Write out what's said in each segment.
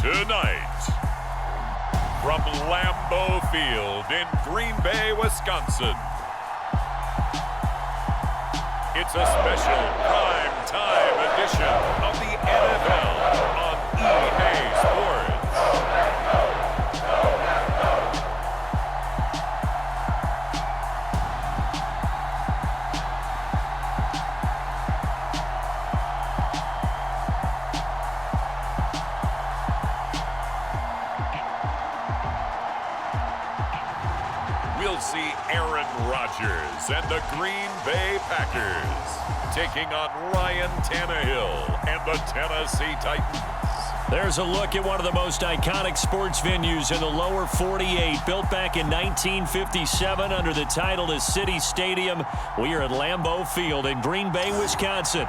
Tonight, from Lambeau Field in Green Bay, Wisconsin, it's a special prime time edition of the NFL on EA Sports. We'll see Aaron Rodgers and the Green Bay Packers taking on Ryan Tannehill and the Tennessee Titans. There's a look at one of the most iconic sports venues in the lower 48, built back in 1957 under the title of City Stadium. We are at Lambeau Field in Green Bay, Wisconsin.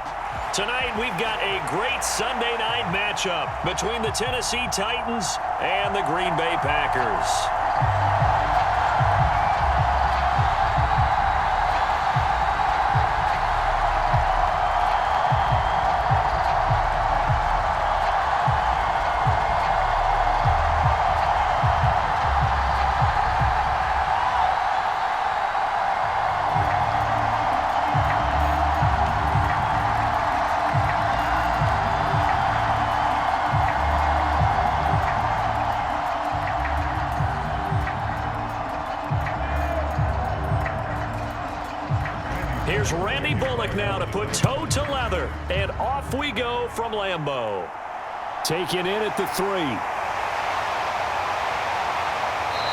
Tonight, we've got a great Sunday night matchup between the Tennessee Titans and the Green Bay Packers. Here's Randy Bullock now to put toe to leather, and off we go from Lambeau. Taken in at the 3.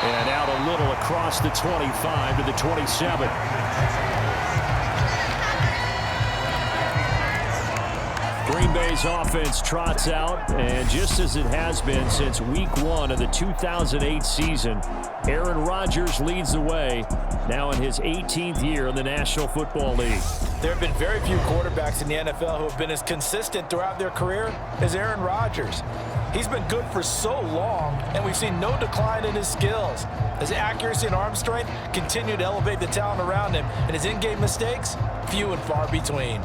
And out a little across the 25 to the 27. Green Bay's offense trots out, and just as it has been since week 1 of the 2008 season, Aaron Rodgers leads the way, now in his 18th year in the National Football League. There have been very few quarterbacks in the NFL who have been as consistent throughout their career as Aaron Rodgers. He's been good for so long, and we've seen no decline in his skills. His accuracy and arm strength continue to elevate the talent around him, and his in-game mistakes, few and far between.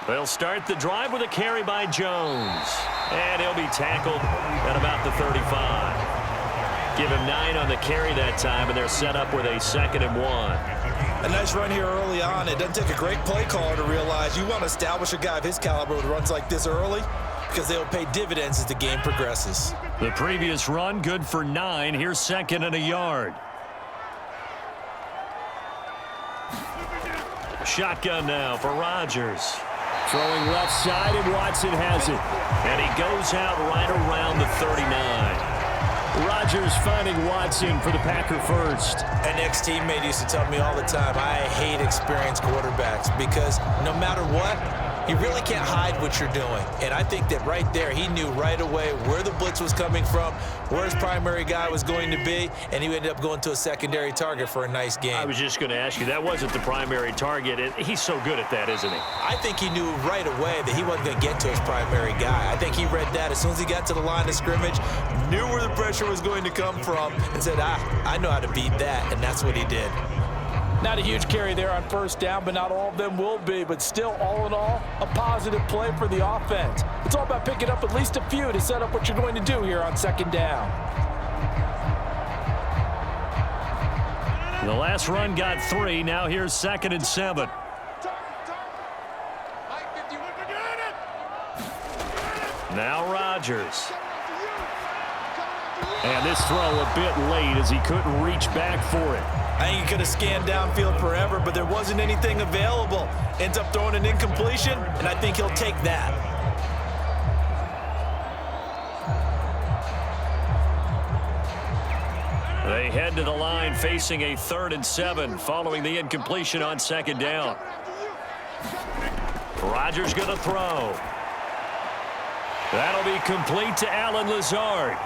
They'll start the drive with a carry by Jones. And he'll be tackled at about the 35. Give him 9 on the carry that time, and they're set up with a 2nd and 1. A nice run here early on. It doesn't take a great play caller to realize you want to establish a guy of his caliber with runs like this early, because they'll pay dividends as the game progresses. The previous run good for 9. Here's 2nd and a yard. Shotgun now for Rodgers. Throwing left side, and Watson has it. And he goes out right around the 39. Rodgers finding Watson for the Packer first. An ex-teammate used to tell me all the time, I hate experienced quarterbacks because no matter what, you really can't hide what you're doing. And I think that right there, he knew right away where the blitz was coming from, where his primary guy was going to be, and he ended up going to a secondary target for a nice game. I was just going to ask you, that wasn't the primary target, and he's so good at that, isn't he? I think he knew right away that he wasn't going to get to his primary guy. I think he read that as soon as he got to the line of scrimmage, knew where the pressure was going to come from, and said, I know how to beat that, and that's what he did. Not a huge carry there on first down, but not all of them will be. But still, all in all, a positive play for the offense. It's all about picking up at least a few to set up what you're going to do here on 2nd down. The last run got 3. Now here's 2nd and 7. Now Rodgers. And this throw a bit late as he couldn't reach back for it. I think he could have scanned downfield forever, but there wasn't anything available. Ends up throwing an incompletion, and I think he'll take that. They head to the line facing a 3rd and 7 following the incompletion on 2nd down. Rodgers going to throw. That'll be complete to Lazard.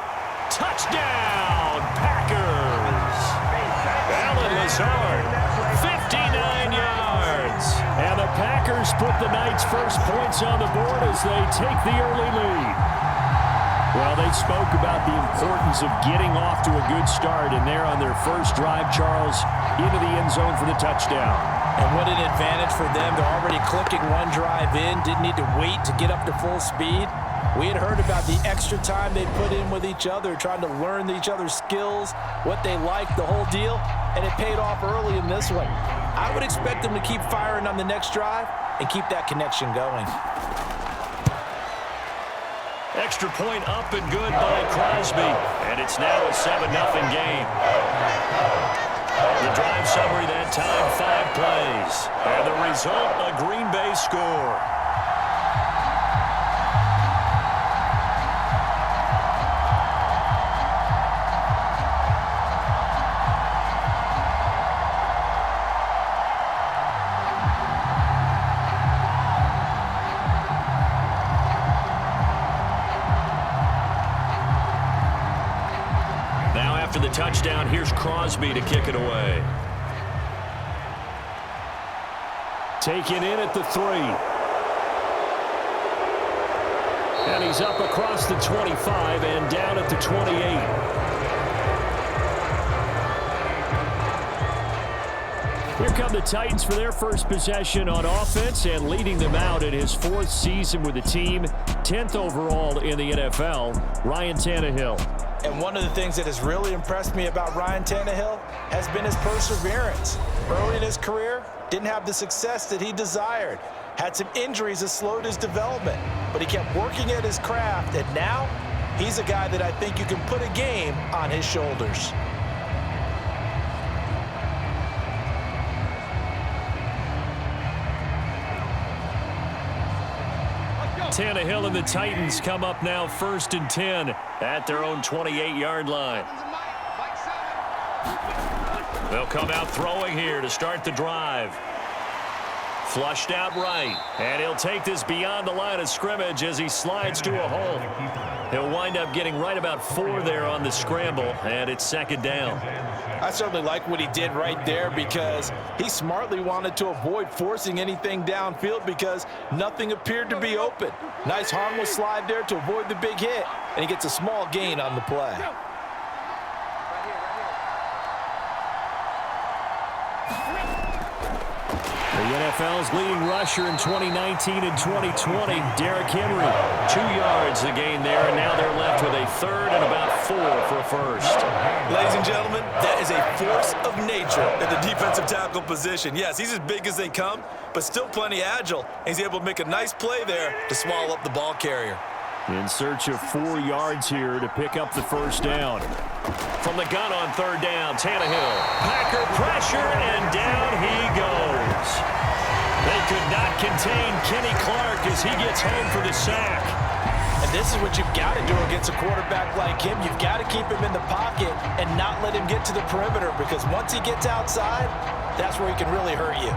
Touchdown, Packers! Lazard, 59 yards. And the Packers put the Knights' first points on the board as they take the early lead. Well, they spoke about the importance of getting off to a good start, and they're on their first drive, Charles, into the end zone for the touchdown. And what an advantage for them. They're already clicking one drive in, didn't need to wait to get up to full speed. We had heard about the extra time they put in with each other, trying to learn each other's skills, what they like, the whole deal, and it paid off early in this one. I would expect them to keep firing on the next drive and keep that connection going. Extra point up and good by Crosby, and it's now a 7-0 game. The drive summary that time, 5 plays, and the result, a Green Bay score. After the touchdown, here's Crosby to kick it away. Taken in at the 3. And he's up across the 25 and down at the 28. Here come the Titans for their first possession on offense, and leading them out in his 4th season with the team, 10th overall in the NFL, Ryan Tannehill. And one of the things that has really impressed me about Ryan Tannehill has been his perseverance. Early in his career, didn't have the success that he desired. Had some injuries that slowed his development, but he kept working at his craft, and now he's a guy that I think you can put a game on his shoulders. Tannehill and the Titans come up now 1st and 10 at their own 28-yard line. They'll come out throwing here to start the drive. Flushed out right, and he'll take this beyond the line of scrimmage as he slides to a hole. He'll wind up getting right about 4 there on the scramble, and it's 2nd down. I certainly like what he did right there because he smartly wanted to avoid forcing anything downfield because nothing appeared to be open. Nice harmless slide there to avoid the big hit, and he gets a small gain on the play. The NFL's leading rusher in 2019 and 2020, Derrick Henry. 2 yards the gain there, and now they're left with a 3rd and about 4 for a first. Ladies and gentlemen, that is a force of nature at the defensive tackle position. Yes, he's as big as they come, but still plenty agile. He's able to make a nice play there to swallow up the ball carrier. In search of 4 yards here to pick up the first down. From the gun on 3rd down, Tannehill. Packer pressure, and down he goes. They could not contain Kenny Clark as he gets home for the sack. And this is what you've got to do against a quarterback like him. You've got to keep him in the pocket and not let him get to the perimeter, because once he gets outside, that's where he can really hurt you.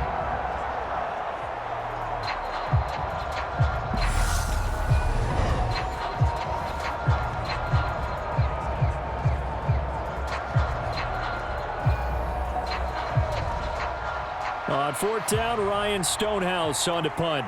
On 4th down, Ryan Stonehouse on to punt.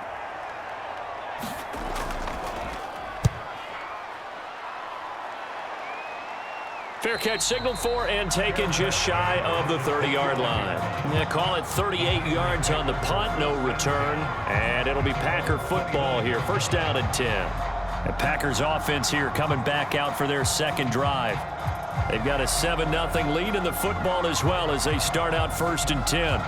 Fair catch signaled for and taken just shy of the 30-yard line. They call it 38 yards on the punt, no return, and it'll be Packer football here. 1st down and 10. The Packers offense here coming back out for their 2nd drive. They've got a 7-0 lead in the football as well as they start out 1st and 10.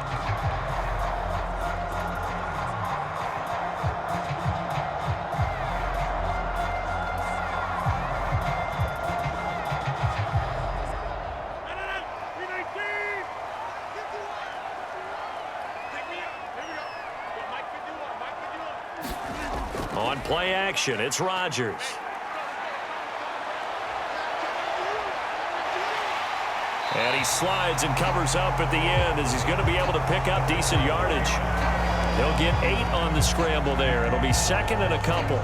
On play action, it's Rodgers. And he slides and covers up at the end as he's going to be able to pick up decent yardage. He'll get 8 on the scramble there. It'll be 2nd and a couple.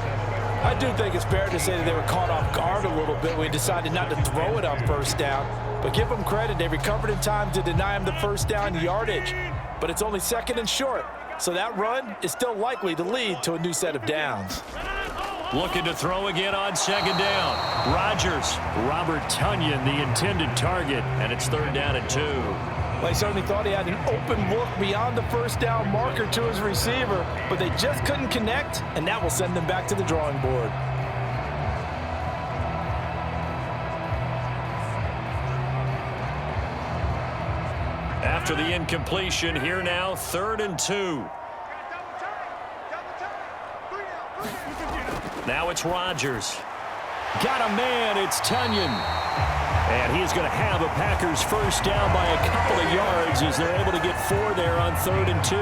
I do think it's fair to say that they were caught off guard a little bit. We decided not to throw it on 1st down. But give them credit. They recovered in time to deny him the 1st down yardage. But it's only 2nd and short. So that run is still likely to lead to a new set of downs. Looking to throw again on second down. Rodgers, Robert Tonyan, the intended target, and it's 3rd down and 2. Well, he certainly thought he had an open look beyond the first down marker to his receiver, but they just couldn't connect, and that will send them back to the drawing board. After the incompletion, here now, 3rd and 2. Now it's Rodgers. Got a man, it's Tonyan. And he's going to have a Packers first down by a couple of yards as they're able to get 4 there on 3rd and 2.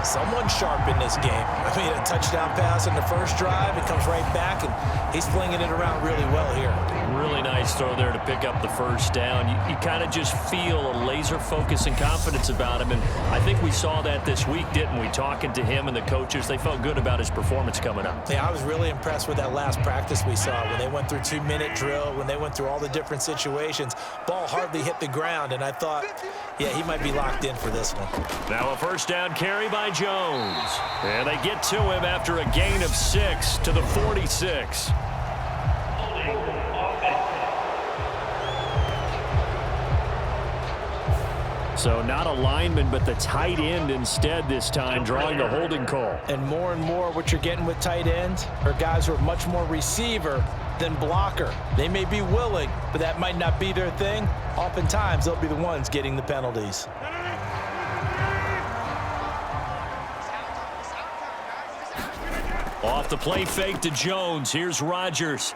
Someone sharp in this game. I mean, a touchdown pass in the first drive. It comes right back, and he's flinging it around really well here. Really nice throw there to pick up the first down. You kind of just feel a laser focus and confidence about him, and I think we saw that this week, didn't we? Talking to him and the coaches, they felt good about his performance coming up. Yeah, I was really impressed with that last practice we saw when they went through 2-minute drill, when they went through all the different situations. Ball hardly hit the ground, and I thought, yeah, he might be locked in for this one. Now a first down carry by Jones. And they get to him after a gain of 6 to the 46. So not a lineman, but the tight end instead this time, drawing the holding call. And more what you're getting with tight ends are guys who are much more receiver than blocker. They may be willing, but that might not be their thing. Oftentimes, they'll be the ones getting the penalties. Off the play fake to Jones. Here's Rodgers.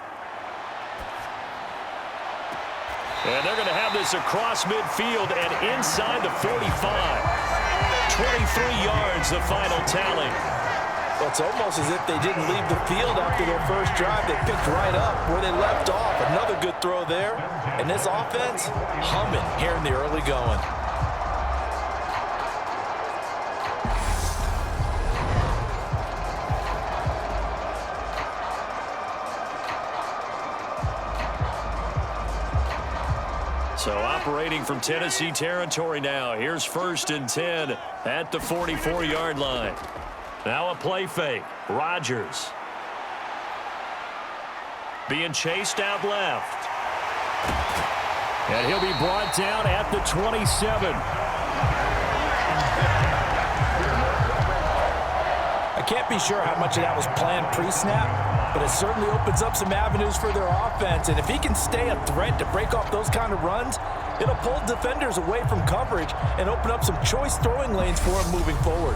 And they're going to have this across midfield and inside the 45. 23 yards, the final tally. Well, it's almost as if they didn't leave the field after their first drive. They picked right up where they left off. Another good throw there. And this offense, humming here in the early going. So operating from Tennessee territory now. Here's 1st and 10 at the 44-yard line. Now a play fake. Rodgers. Being chased out left. And he'll be brought down at the 27. I can't be sure how much of that was planned pre-snap, but it certainly opens up some avenues for their offense. And if he can stay a threat to break off those kind of runs, it'll pull defenders away from coverage and open up some choice throwing lanes for him moving forward.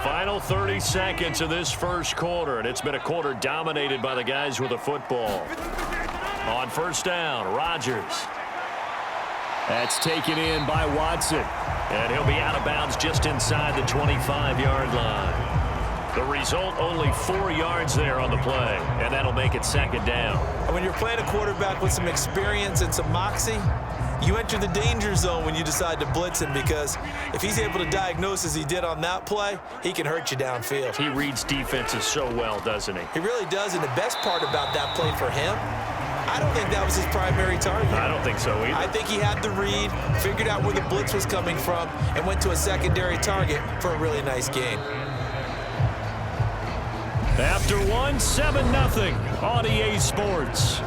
Final 30 seconds of this first quarter, and it's been a quarter dominated by the guys with the football. On first down, Rodgers. That's taken in by Watson. And he'll be out of bounds just inside the 25-yard line. The result, only 4 yards there on the play, and that'll make it 2nd down. And when you're playing a quarterback with some experience and some moxie, you enter the danger zone when you decide to blitz him, because if he's able to diagnose as he did on that play, he can hurt you downfield. He reads defenses so well, doesn't he? He really does, and the best part about that play for him, I don't think that was his primary target. I don't think so either. I think he had the read, figured out where the blitz was coming from, and went to a secondary target for a really nice gain. After one, 7-0 on EA Sports.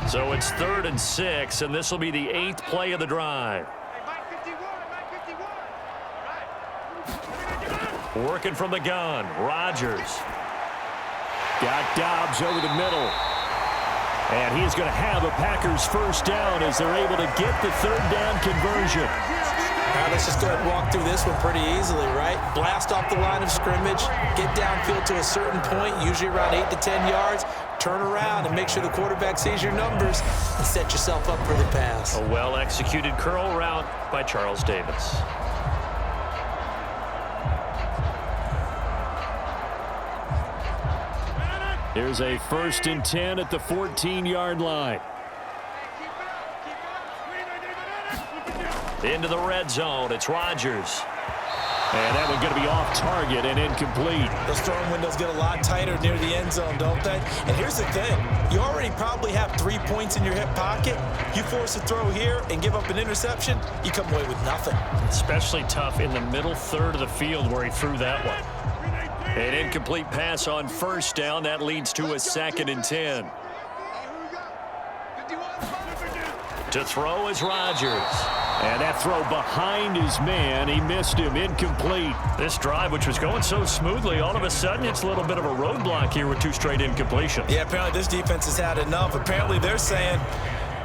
So it's 3rd and 6, and this will be the 8th play of the drive. Working from the gun, Rodgers. Got Dobbs over the middle. And he's going to have a Packers first down as they're able to get the 3rd down conversion. Now let's just go ahead and walk through this one pretty easily, right? Blast off the line of scrimmage, get downfield to a certain point, usually around 8 to 10 yards, turn around and make sure the quarterback sees your numbers and set yourself up for the pass. A well-executed curl route by Charles Davis. Here's a 1st and 10 at the 14-yard line. Into the red zone. It's Rodgers. And that one's going to be off target and incomplete. Those throwing windows get a lot tighter near the end zone, don't they? And here's the thing. You already probably have 3 points in your hip pocket. You force a throw here and give up an interception, you come away with nothing. Especially tough in the middle third of the field where he threw that one. An incomplete pass on 1st down. That leads to a 2nd and 10. To throw is Rodgers. And that throw behind his man. He missed him. Incomplete. This drive, which was going so smoothly, all of a sudden it's a little bit of a roadblock here with 2 straight incompletions. Yeah, apparently this defense has had enough. Apparently they're saying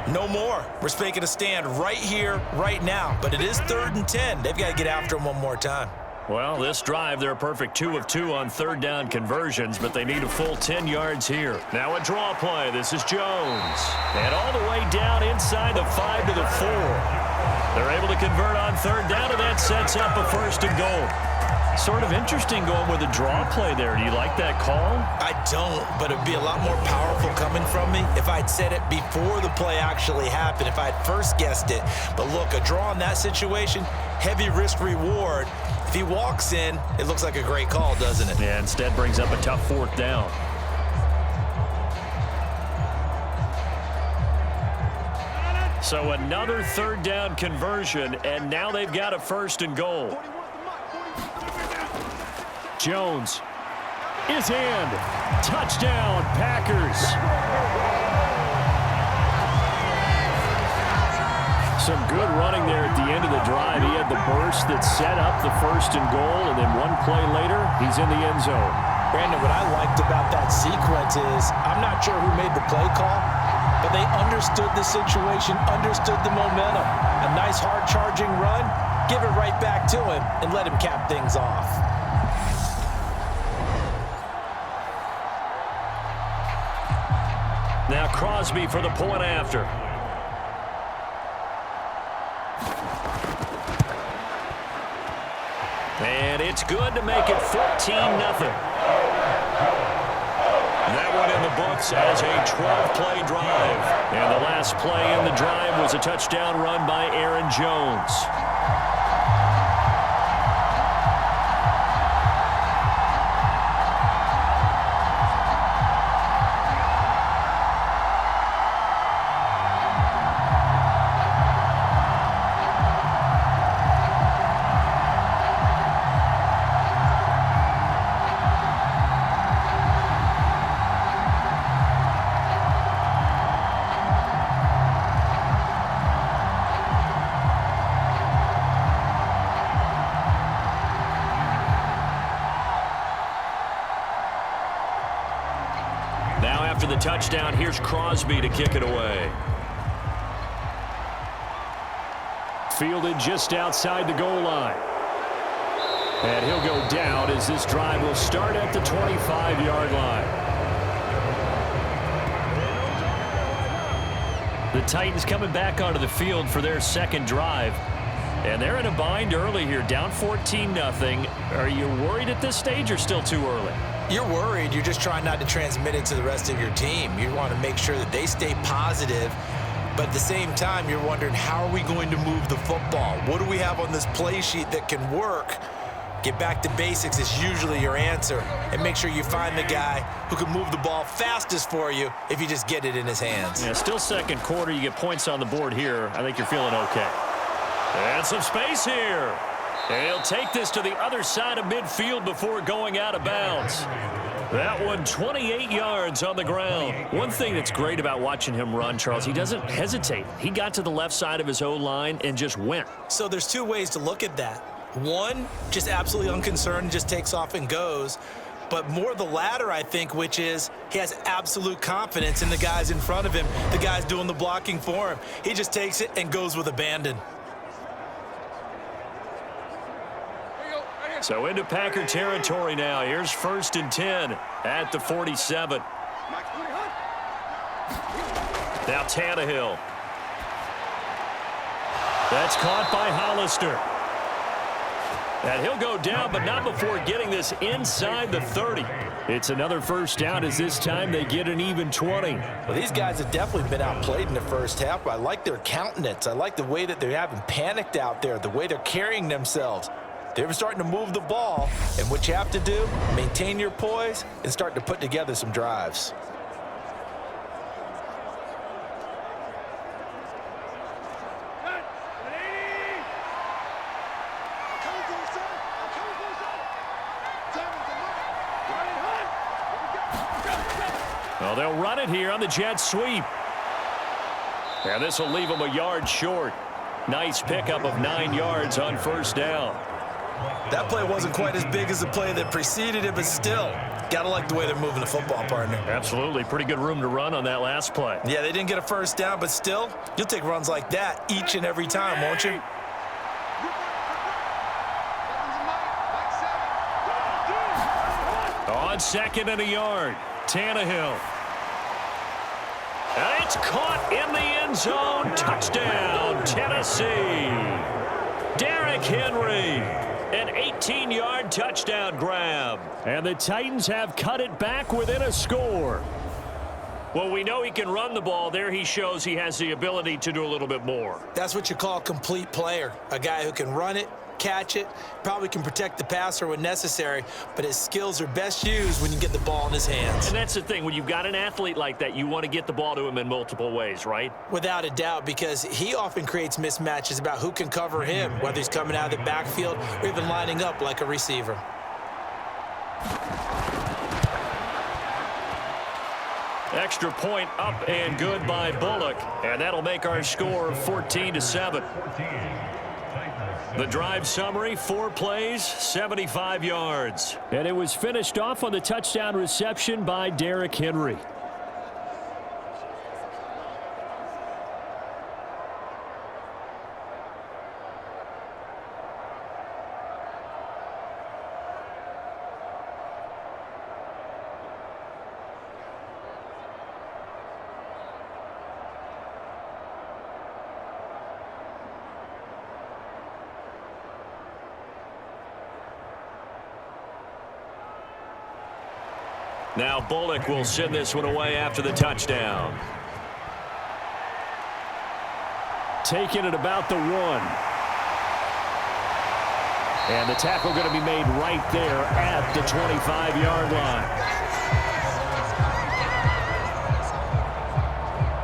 no more. We're making a stand right here, right now. But it is 3rd and 10. They've got to get after him one more time. Well, this drive, they're a perfect 2 of 2 on 3rd down conversions, but they need a full 10 yards here. Now a draw play. This is Jones. And all the way down inside the 5 to the 4. They're able to convert on 3rd down, and that sets up a 1st and goal. Sort of interesting going with a draw play there. Do you like that call? I don't, but it would be a lot more powerful coming from me if I'd said it before the play actually happened, if I'd first guessed it. But look, a draw in that situation, heavy risk reward. If he walks in, it looks like a great call, doesn't it? Yeah, instead brings up a tough 4th down. So another 3rd down conversion, and now they've got a 1st and goal. Jones is in. Touchdown, Packers. Some good running there at the end of the drive. He had the burst that set up the 1st and goal, and then one play later, he's in the end zone. Brandon, what I liked about that sequence is I'm not sure who made the play call, but they understood the situation, understood the momentum. A nice hard charging run, give it right back to him and let him cap things off. Now Crosby for the point after. And it's good to make it 14-0. That one in the books as a 12-play drive. And the last play in the drive was a touchdown run by Aaron Jones. After the touchdown, here's Crosby to kick it away. Fielded just outside the goal line. And he'll go down as this drive will start at the 25-yard line. The Titans coming back onto the field for their 2nd drive. And they're in a bind early here, down 14-0. Are you worried at this stage or still too early? You're worried. You're just trying not to transmit it to the rest of your team. You want to make sure that they stay positive, but at the same time, you're wondering, how are we going to move the football? What do we have on this play sheet that can work? Get back to basics is usually your answer, and make sure you find the guy who can move the ball fastest for you if you just get it in his hands. Yeah, still 2nd quarter. You get points on the board here. I think you're feeling okay. And some space here. And he'll take this to the other side of midfield before going out of bounds. That one 28 yards on the ground. One thing that's great about watching him run, Charles, he doesn't hesitate. He got to the left side of his O-line and just went. So there's 2 ways to look at that. One, just absolutely unconcerned, just takes off and goes. But more the latter, I think, which is he has absolute confidence in the guys in front of him, the guys doing the blocking for him. He just takes it and goes with abandon. So into Packer territory now. Here's 1st and 10 at the 47. Now Tannehill. That's caught by Hollister. And he'll go down, but not before getting this inside the 30. It's another first down as this time they get an even 20. Well, these guys have definitely been outplayed in the first half, but I like their countenance. I like the way that they haven't panicked out there, the way they're carrying themselves. They're starting to move the ball, and what you have to do, maintain your poise and start to put together some drives. Well, they'll run it here on the jet sweep. And this will leave them a yard short. Nice pickup of 9 yards on first down. That play wasn't quite as big as the play that preceded it, but still, got to like the way they're moving the football, partner. Absolutely. Pretty good room to run on that last play. Yeah, they didn't get a first down, but still, you'll take runs like that each and every time, won't you? On second and a yard, Tannehill. And it's caught in the end zone. Touchdown, Tennessee. Derrick Henry. An 18-yard touchdown grab. And the Titans have cut it back within a score. Well, we know he can run the ball. There he shows he has the ability to do a little bit more. That's what you call a complete player. A guy who can run it, catch it, probably can protect the passer when necessary, but his skills are best used when you get the ball in his hands. And that's the thing. When you've got an athlete like that, you want to get the ball to him in multiple ways, right? Without a doubt, because he often creates mismatches about who can cover him, whether he's coming out of the backfield or even lining up like a receiver. Extra point up and good by Bullock, and that'll make our score 14-7. The drive summary, 4 plays, 75 yards. And it was finished off on the touchdown reception by Derrick Henry. Now Bullock will send this one away after the touchdown. Taking it about the 1. And the tackle going to be made right there at the 25-yard line.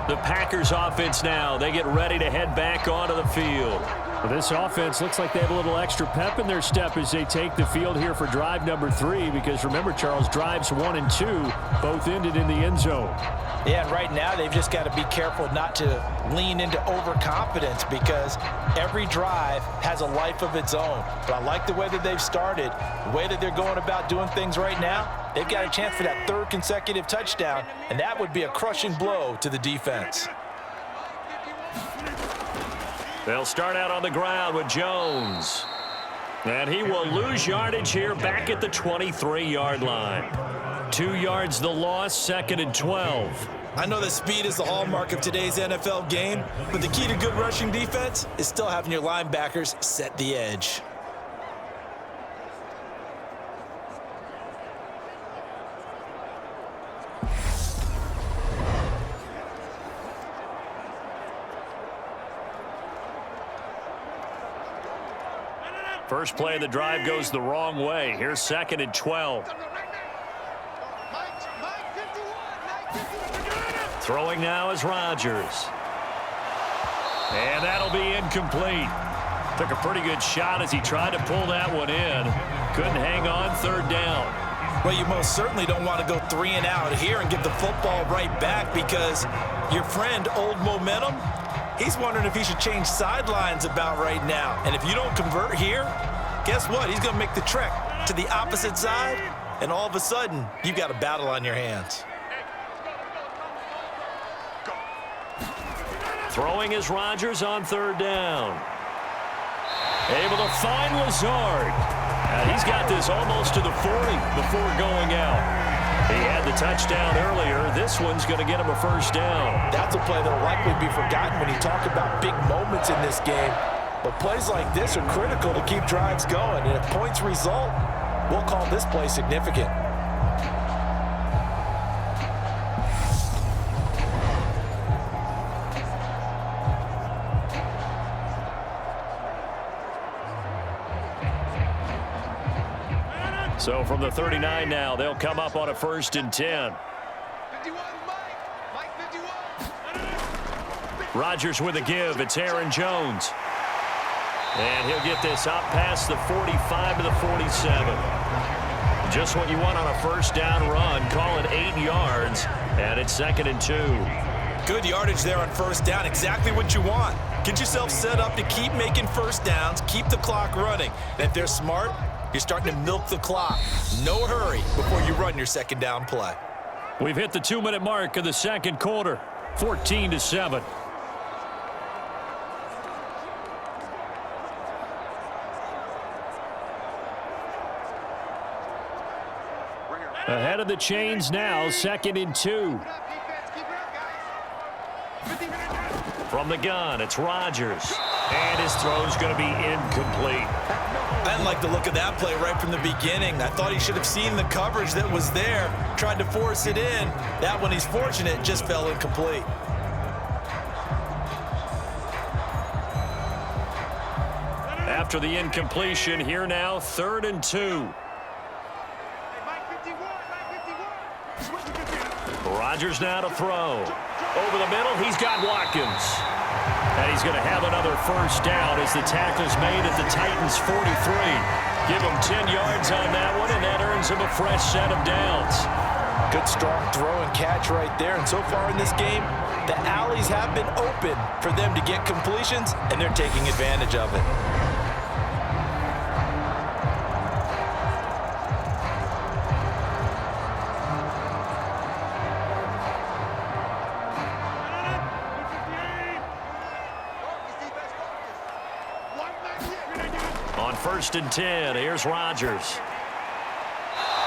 The Packers offense now. They get ready to head back onto the field. Well, this offense looks like they have a little extra pep in their step as they take the field here for drive number 3, because remember, Charles, drives 1 and 2 both ended in the end zone. Yeah, and right now they've just got to be careful not to lean into overconfidence, because every drive has a life of its own. But I like the way that they've started, the way that they're going about doing things right now. They've got a chance for that 3rd consecutive touchdown, and that would be a crushing blow to the defense. They'll start out on the ground with Jones. And he will lose yardage here back at the 23-yard line. 2 yards the loss, 2nd and 12. I know that speed is the hallmark of today's NFL game, but the key to good rushing defense is still having your linebackers set the edge. First play of the drive goes the wrong way. Here's 2nd and 12. Throwing now is Rodgers. And that'll be incomplete. Took a pretty good shot as he tried to pull that one in. Couldn't hang on, 3rd down. Well, you most certainly don't want to go 3 and out here and give the football right back, because your friend, Old Momentum, he's wondering if he should change sidelines about right now. And if you don't convert here, guess what? He's going to make the trek to the opposite side, and all of a sudden, you've got a battle on your hands. Throwing is Rodgers on 3rd down. Able to find Lazard. And he's got this almost to the 40 before going out. He had the touchdown earlier. This one's going to get him a 1st down. That's a play that will likely be forgotten when you talk about big moments in this game. But plays like this are critical to keep drives going. And if points result, we'll call this play significant. So from the 39 now, they'll come up on a 1st and 10. 51, Mike 51. Rodgers with a give. It's Aaron Jones. And he'll get this up past the 45 to the 47. Just what you want on a 1st down run. Call it 8 yards. And it's 2nd and 2. Good yardage there on 1st down. Exactly what you want. Get yourself set up to keep making 1st downs. Keep the clock running. And if they're smart, you're starting to milk the clock. No hurry before you run your 2nd down play. We've hit the 2-minute mark of the 2nd quarter. 14-7. Ahead of the chains now, 2nd and 2. From the gun, it's Rodgers. And his throw's going to be incomplete. I didn't like the look of that play right from the beginning. I thought he should have seen the coverage that was there, tried to force it in. That one, he's fortunate, just fell incomplete. After the incompletion, here now, 3rd and 2. Rodgers now to throw. Over the middle, he's got Watkins. And he's going to have another 1st down as the tackle's made at the Titans' 43. Give him 10 yards on that one, and that earns him a fresh set of downs. Good strong throw and catch right there. And so far in this game, the alleys have been open for them to get completions, and they're taking advantage of it. On 1st and 10, here's Rodgers.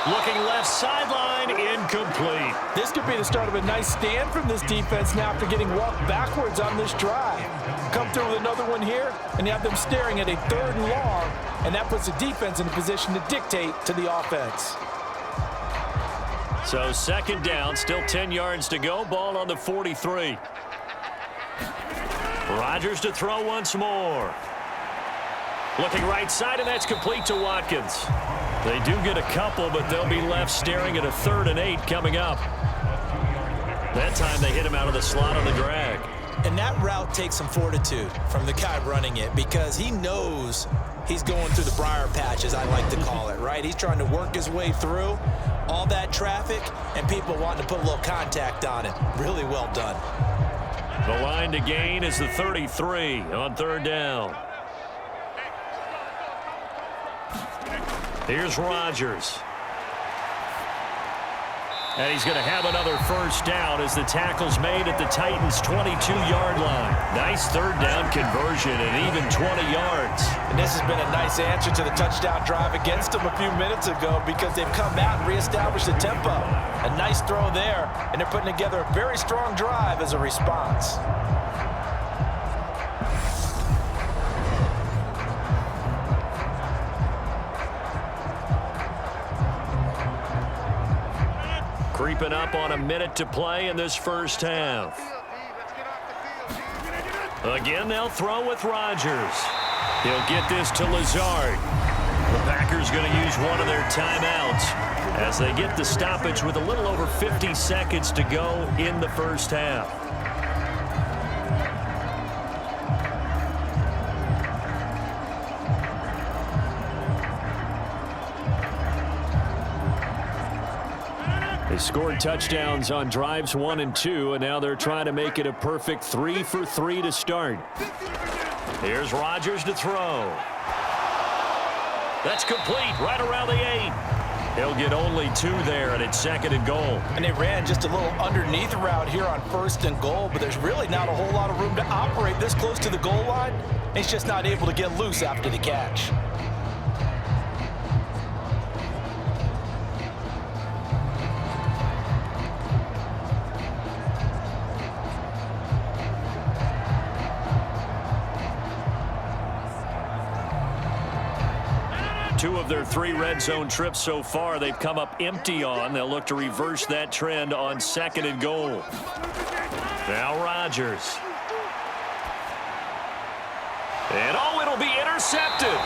Looking left sideline, incomplete. This could be the start of a nice stand from this defense now after getting walked backwards on this drive. Come through with another one here, and you have them staring at a 3rd and long, and that puts the defense in a position to dictate to the offense. So 2nd down, still 10 yards to go, ball on the 43. Rodgers to throw once more. Looking right side, and that's complete to Watkins. They do get a couple, but they'll be left staring at a 3rd and 8 coming up. That time they hit him out of the slot on the drag. And that route takes some fortitude from the guy running it because he knows he's going through the briar patch, as I like to call it, right? He's trying to work his way through all that traffic and people wanting to put a little contact on it. Really well done. The line to gain is the 33 on 3rd down. Here's Rodgers. And he's going to have another 1st down as the tackle's made at the Titans' 22-yard line. Nice 3rd down conversion and even 20 yards. And this has been a nice answer to the touchdown drive against them a few minutes ago because they've come out and reestablished the tempo. A nice throw there, and they're putting together a very strong drive as a response. Creeping up on a minute to play in this 1st half. Again, they'll throw with Rodgers. He'll get this to Lazard. The Packers going to use one of their timeouts as they get the stoppage with a little over 50 seconds to go in the 1st half. They scored touchdowns on drives 1 and 2, and now they're trying to make it a perfect 3 for 3 to start. Here's Rodgers to throw. That's complete right around the 8. He'll get only 2 there, and it's 2nd and goal. And they ran just a little underneath route here on 1st and goal, but there's really not a whole lot of room to operate this close to the goal line. He's just not able to get loose after the catch. 2 of their 3 red zone trips so far they've come up empty on. They'll look to reverse that trend on 2nd and goal. Now Rodgers. And it'll be intercepted.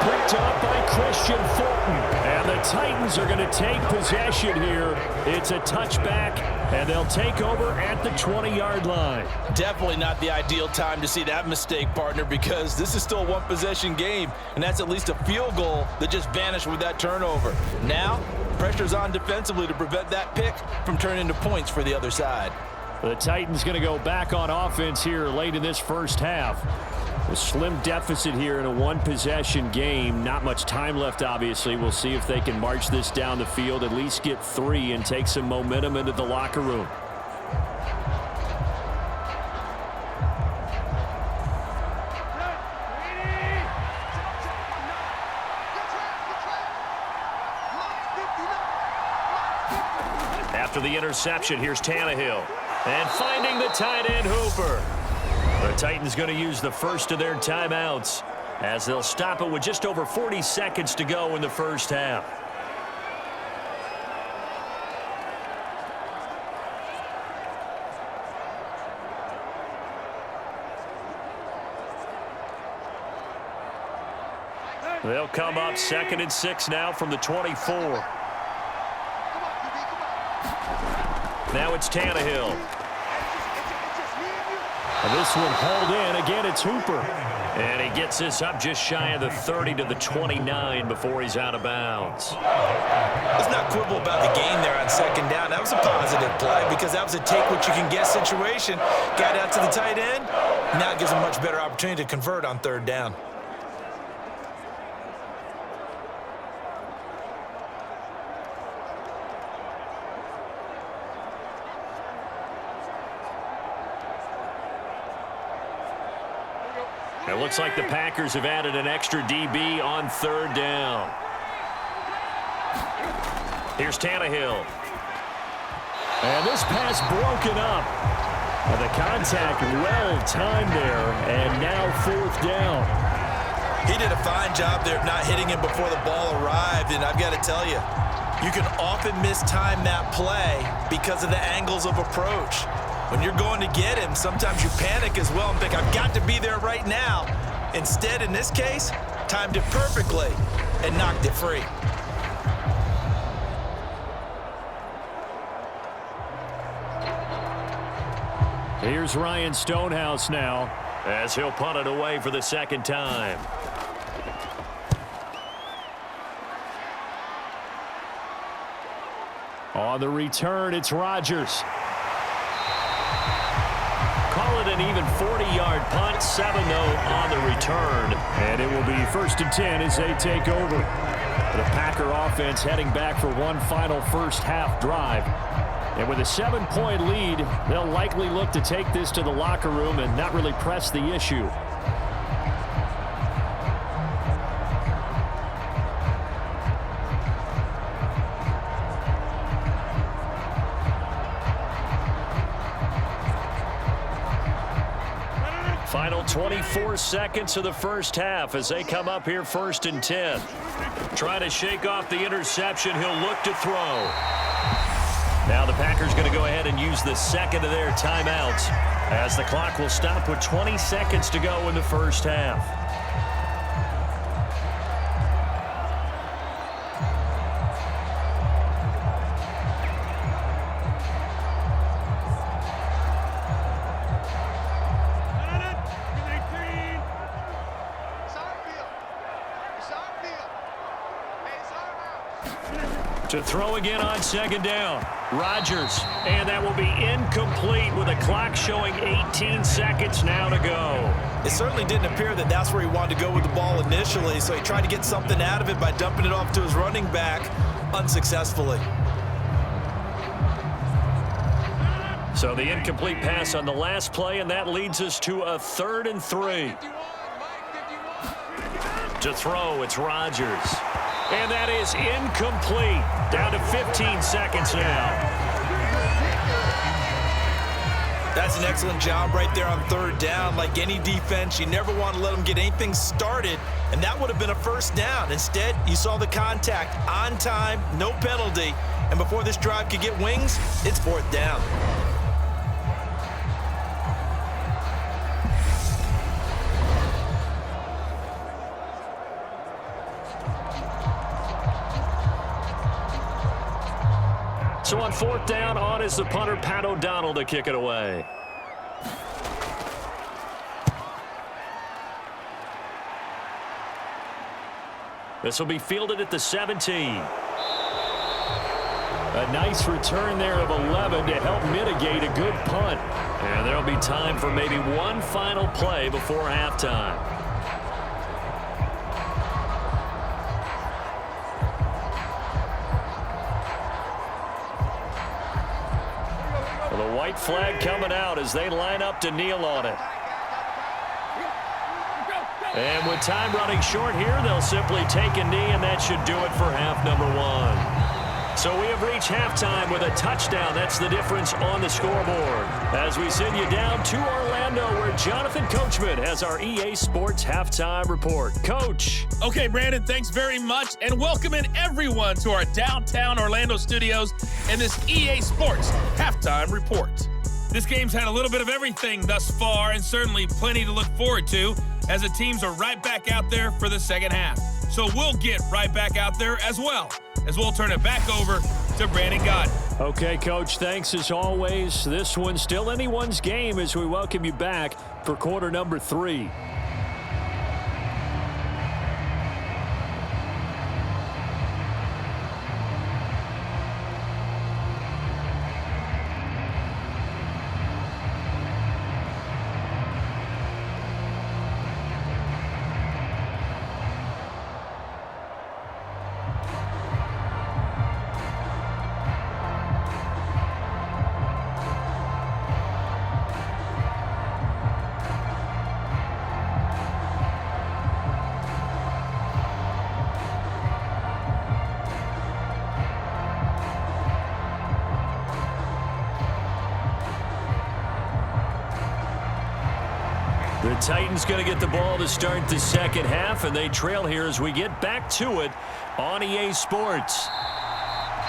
Picked up by Christian Fulton. And the Titans are going to take possession here. It's a touchback, and they'll take over at the 20-yard line. Definitely not the ideal time to see that mistake, partner, because this is still a one-possession game, and that's at least a field goal that just vanished with that turnover. Now, pressure's on defensively to prevent that pick from turning into points for the other side. The Titans going to go back on offense here late in this first half. A slim deficit here in a one-possession game. Not much time left, obviously. We'll see if they can march this down the field, at least get 3, and take some momentum into the locker room. After the interception, here's Tannehill. And finding the tight end Hooper. The Titans going to use the first of their timeouts as they'll stop it with just over 40 seconds to go in the first half. They'll come up 2nd and 6 now from the 24. Now it's Tannehill. This one hauled in. Again, it's Hooper. And he gets this up just shy of the 30 to the 29 before he's out of bounds. Let's not quibble about the gain there on 2nd down. That was a positive play because that was a take-what-you-can-get situation. Got out to the tight end. Now it gives him a much better opportunity to convert on 3rd down. It looks like the Packers have added an extra DB on 3rd down. Here's Tannehill. And this pass broken up. And the contact well timed there. And now 4th down. He did a fine job there of not hitting him before the ball arrived. And I've got to tell you, you can often mistime that play because of the angles of approach. When you're going to get him, sometimes you panic as well and think, I've got to be there right now. Instead, in this case, timed it perfectly and knocked it free. Here's Ryan Stonehouse now as he'll punt it away for the 2nd time. On the return, it's Rodgers. Call it an even 40-yard punt, 7-0 on the return. And it will be 1st and 10 as they take over. The Packer offense heading back for one final first half drive. And with a 7-point lead, they'll likely look to take this to the locker room and not really press the issue. Final 24 seconds of the first half as they come up here 1st and 10. Trying to shake off the interception. He'll look to throw. Now the Packers going to go ahead and use the 2nd of their timeouts as the clock will stop with 20 seconds to go in the first half. To throw again on 2nd down. Rodgers, and that will be incomplete with the clock showing 18 seconds now to go. It certainly didn't appear that that's where he wanted to go with the ball initially, so he tried to get something out of it by dumping it off to his running back unsuccessfully. So the incomplete pass on the last play, and that leads us to a 3rd and 3. To throw, it's Rodgers. And that is incomplete. Down to 15 seconds now. That's an excellent job right there on third down. Like any defense, you never want to let them get anything started, and that would have been a first down. Instead, you saw the contact on time, no penalty, and before this drive could get wings, it's fourth down. So on fourth down, on is the punter, Pat O'Donnell, to kick it away. This will be fielded at the 17. A nice return there of 11 to help mitigate a good punt. And there will be time for maybe one final play before halftime. The white flag coming out as they line up to kneel on it. And with time running short here, they'll simply take a knee, and that should do it for half number one. So we have reached halftime with a touchdown. That's the difference on the scoreboard. As we send you down to Orlando, where Jonathan Coachman has our EA Sports Halftime Report. Coach. Okay, Brandon, thanks very much, and welcome in everyone to our downtown Orlando studios and this EA Sports Halftime Report. This game's had a little bit of everything thus far, and certainly plenty to look forward to, as the teams are right back out there for the second half. So we'll get right back out there as well, as we'll turn it back over to Brandon Gott. Okay, Coach, thanks as always. This one's still anyone's game as we welcome you back for quarter number 3. The Titans going to get the ball to start the second half, and they trail here as we get back to it on EA Sports.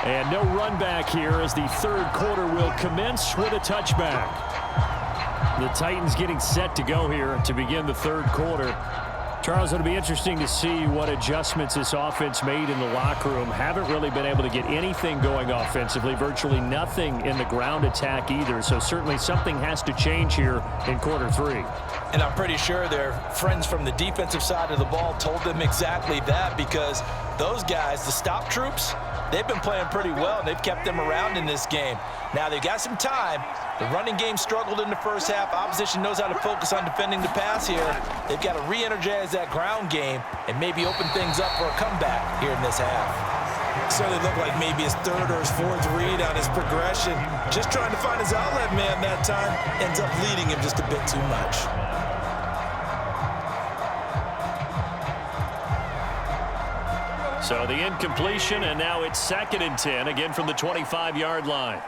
And no run back here as the third quarter will commence with a touchback. The Titans getting set to go here to begin the third quarter. Charles, it'll be interesting to see what adjustments this offense made in the locker room. Haven't really been able to get anything going offensively, virtually nothing in the ground attack either. So certainly something has to change here in quarter 3. And I'm pretty sure their friends from the defensive side of the ball told them exactly that, because those guys, the stop troops, they've been playing pretty well, and they've kept them around in this game. Now, they've got some time. The running game struggled in the first half. Opposition knows how to focus on defending the pass here. They've got to re-energize that ground game and maybe open things up for a comeback here in this half. Certainly looked like maybe his third or his fourth read on his progression. Just trying to find his outlet man that time. Ends up leading him just a bit too much. So the incompletion, and now it's 2nd and 10, again from the 25-yard line.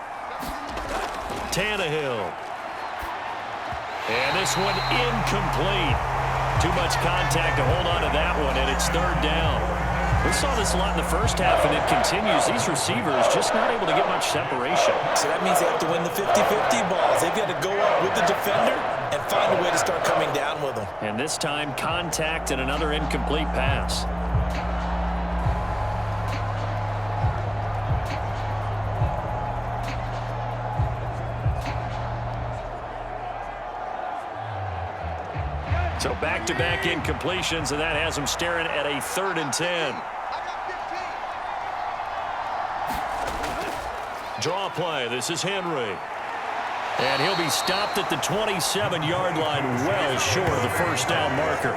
Tannehill. And this one incomplete. Too much contact to hold on to that one, and it's third down. We saw this a lot in the first half, and it continues. These receivers just not able to get much separation. So that means they have to win the 50-50 balls. They've got to go up with the defender and find a way to start coming down with them. And this time, contact and another incomplete pass. So back-to-back incompletions, and that has them staring at a 3rd and 10. Draw play. This is Henry. And he'll be stopped at the 27-yard line, well short of the first down marker.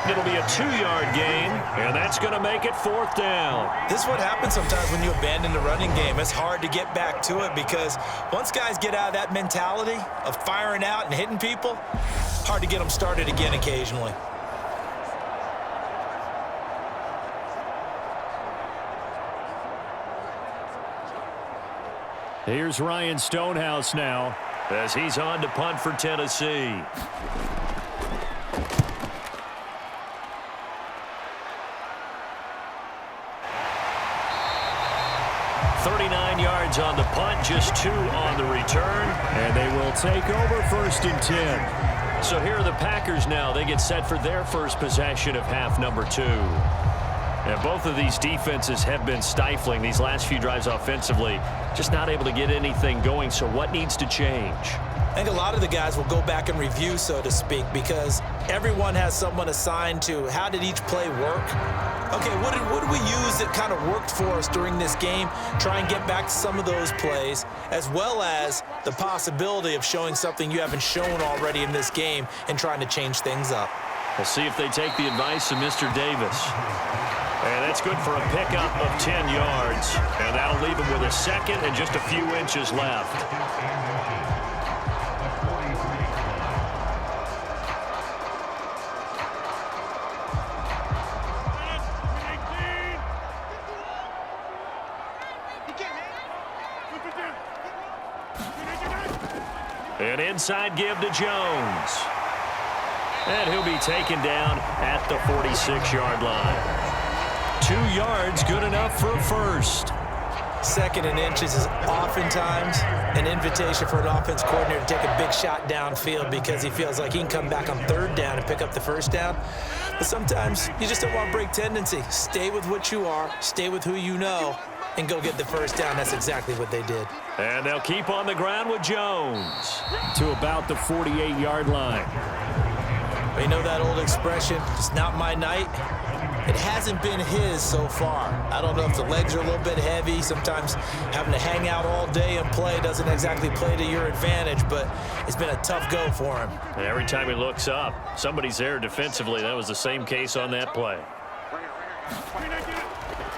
It'll be a 2-yard gain, and that's going to make it 4th down. This is what happens sometimes when you abandon the running game. It's hard to get back to it, because once guys get out of that mentality of firing out and hitting people, hard to get them started again occasionally. Here's Ryan Stonehouse now. as he's on to punt for Tennessee. 39 yards on the punt, just 2 on the return, and they will take over 1st and 10. So here are the Packers now. They get set for their first possession of half number 2. And both of these defenses have been stifling these last few drives offensively, just not able to get anything going. So what needs to change? I think a lot of the guys will go back and review, so to speak, because everyone has someone assigned to how did each play work. Okay, what did we use that kind of worked for us during this game? Try and get back to some of those plays, as well as the possibility of showing something you haven't shown already in this game and trying to change things up. We'll see if they take the advice of Mr. Davis. And that's good for a pickup of 10 yards. And that'll leave him with a second and just a few inches left. An inside give to Jones. And he'll be taken down at the 46-yard line. 2 yards, good enough for a first. 2nd and inches is oftentimes an invitation for an offense coordinator to take a big shot downfield because he feels like he can come back on 3rd down and pick up the 1st down. But sometimes you just don't want to break tendency. Stay with what you are, stay with who you know, and go get the 1st down. That's exactly what they did. And they'll keep on the ground with Jones to about the 48-yard line. Well, you know that old expression, it's not my night. It hasn't been his so far. I don't know if the legs are a little bit heavy. Sometimes having to hang out all day and play doesn't exactly play to your advantage, but it's been a tough go for him. And every time he looks up, somebody's there defensively. That was the same case on that play.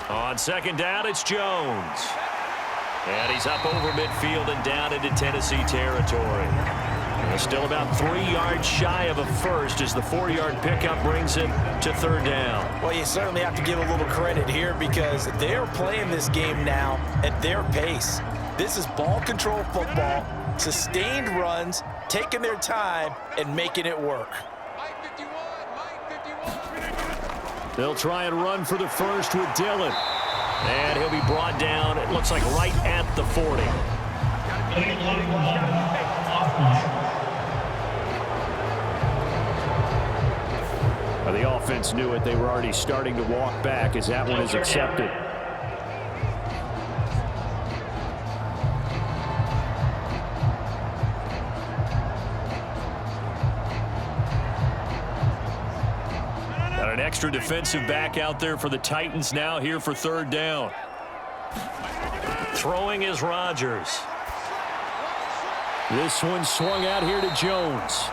On 2nd down, it's Jones. And he's up over midfield and down into Tennessee territory. And still about 3 yards shy of a first as the 4-yard pickup brings it to 3rd down. Well, you certainly have to give a little credit here because they're playing this game now at their pace. This is ball control football, sustained runs, taking their time, and making it work. They'll try and run for the first with Dillon. And he'll be brought down, it looks like right at the 40. Well, the offense knew it. They were already starting to walk back as that one is accepted. Got an extra defensive back out there for the Titans now here for 3rd down. Throwing is Rodgers. This one swung out here to Jones.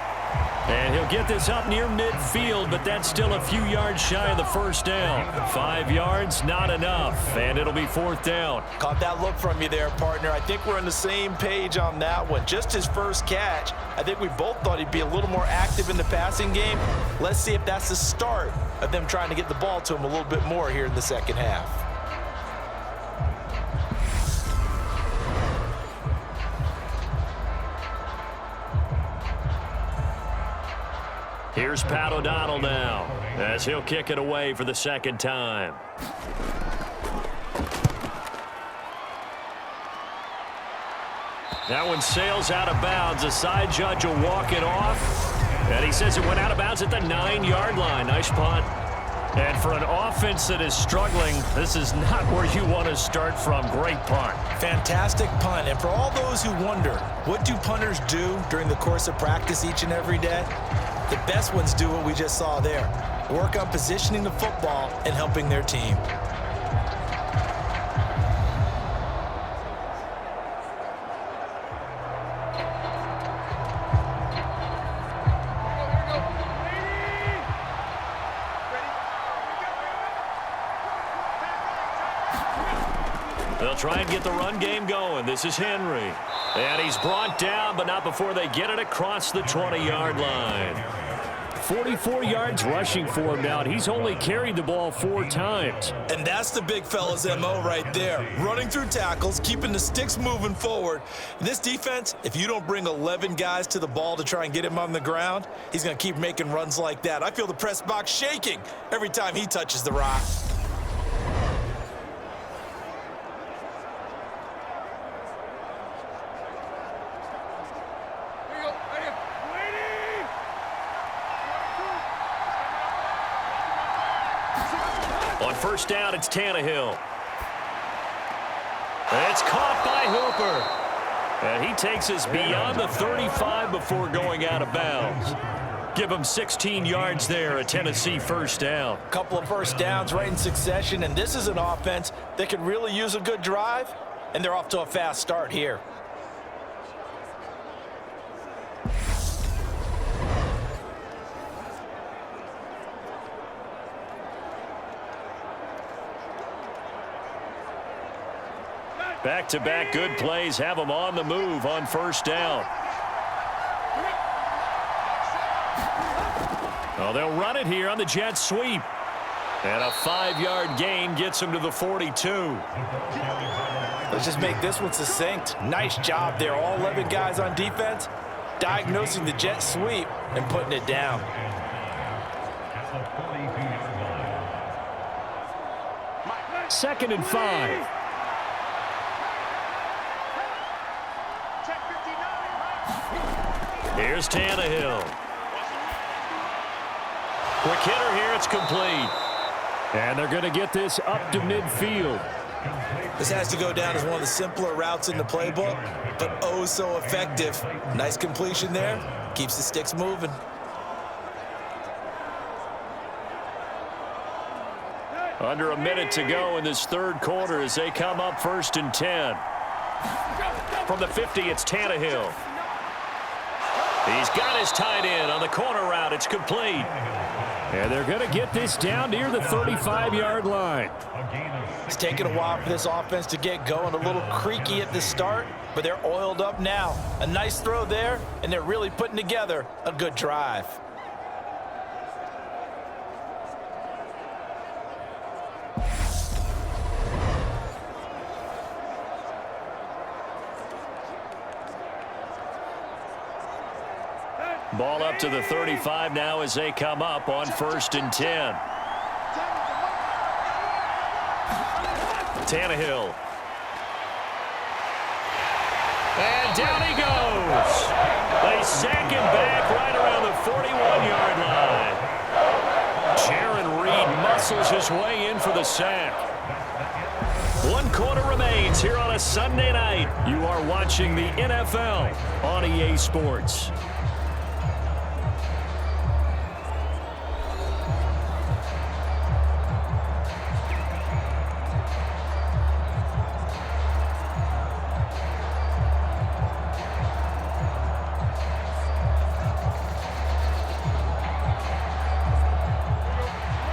And he'll get this up near midfield, but that's still a few yards shy of the 1st down. 5 yards, not enough, and it'll be 4th down. Caught that look from you there, partner. I think we're on the same page on that one. Just his first catch. I think we both thought he'd be a little more active in the passing game. Let's see if that's the start of them trying to get the ball to him a little bit more here in the 2nd half. Here's Pat O'Donnell now as he'll kick it away for the 2nd time. That one sails out of bounds. The side judge will walk it off. And he says it went out of bounds at the 9-yard line. Nice punt. And for an offense that is struggling, this is not where you want to start from. Great punt. Fantastic punt. And for all those who wonder, what do punters do during the course of practice each and every day? The best ones do what we just saw there. Work on positioning the football and helping their team. They'll try and get the run game going. This is Henry. And he's brought down, but not before they get it across the 20-yard line. 44 yards rushing for him now, and he's only carried the ball 4 times. And that's the big fella's MO right there. Running through tackles, keeping the sticks moving forward. In this defense, if you don't bring 11 guys to the ball to try and get him on the ground, he's going to keep making runs like that. I feel the press box shaking every time he touches the rock. On first down, it's Tannehill. It's caught by Hooper. And he takes us beyond the 35 before going out of bounds. Give him 16 yards there, a Tennessee first down. A couple of first downs right in succession, and this is an offense that could really use a good drive, and they're off to a fast start here. Back-to-back good plays have them on the move on first down. Oh, they'll run it here on the jet sweep. And a 5-yard gain gets him to the 42. Let's just make this one succinct. Nice job there. All 11 guys on defense diagnosing the jet sweep and putting it down. Second and 5. Here's Tannehill. Quick hitter here, it's complete. And they're going to get this up to midfield. This has to go down as one of the simpler routes in the playbook, but oh so effective. Nice completion there. Keeps the sticks moving. Under a minute to go in this third quarter as they come up first and 10. From the 50, it's Tannehill. He's got his tight end on the corner route. It's complete. And they're going to get this down near the 35-yard line. It's taken a while for this offense to get going. A little creaky at the start, but they're oiled up now. A nice throw there, and they're really putting together a good drive. Ball up to the 35 now as they come up on first and 10. Tannehill. And down he goes. They sack him back right around the 41-yard line. Jaron Reed muscles his way in for the sack. 1 quarter remains here on a Sunday night. You are watching the NFL on EA Sports.